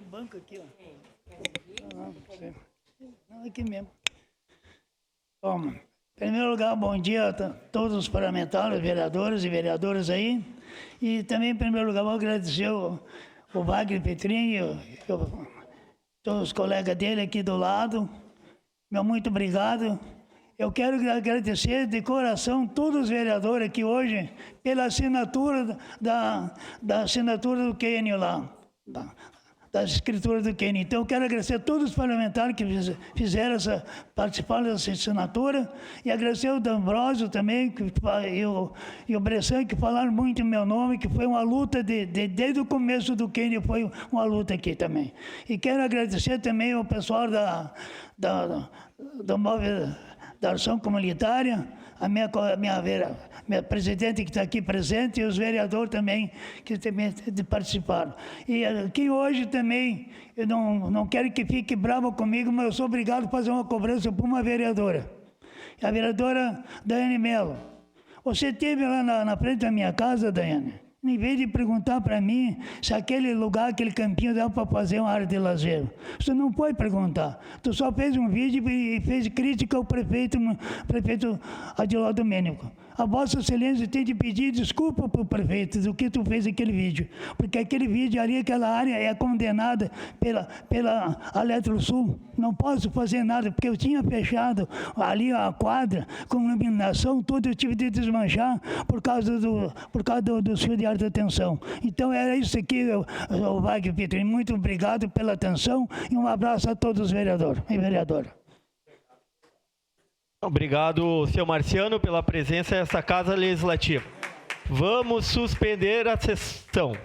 banco aqui, ó. Não, aqui mesmo. Bom, em primeiro lugar, bom dia a todos os parlamentares, vereadores e vereadoras aí. E também, em primeiro lugar, vou agradecer o Wagner Petrinho, todos os colegas dele aqui do lado. Meu muito obrigado. Eu quero agradecer de coração todos os vereadores aqui hoje pela assinatura da assinatura do Kenny lá, das escrituras do Kenny. Então, eu quero agradecer a todos os parlamentares que fizeram participaram dessa assinatura e agradecer o D'Ambrosio também e o Bressan, que falaram muito em meu nome, que foi uma luta desde o começo do Kenny, foi uma luta aqui também. E quero agradecer também ao pessoal da ação comunitária, a minha presidente que está aqui presente e os vereadores também que também participaram. E aqui hoje também, eu não quero que fique bravo comigo, mas eu sou obrigado a fazer uma cobrança para uma vereadora. A vereadora Daiane Mello. Você esteve lá na frente da minha casa, Daiane? Em vez de perguntar para mim se aquele lugar, aquele campinho dá para fazer uma área de lazer. Você não pode perguntar. Tu só fez um vídeo e fez crítica ao prefeito Adiló Domênico. A Vossa Excelência tem de pedir desculpa para o prefeito do que tu fez aquele vídeo. Porque aquele vídeo ali, aquela área é condenada pela Eletrosul. Não posso fazer nada, porque eu tinha fechado ali a quadra com iluminação toda, eu tive de desmanchar por causa do fio de alta tensão. Então era isso aqui, o Wagner Petrinho. Muito obrigado pela atenção e um abraço a todos os vereadores e vereadoras. Obrigado, senhor Marciano, pela presença nessa Casa Legislativa. Vamos suspender a sessão.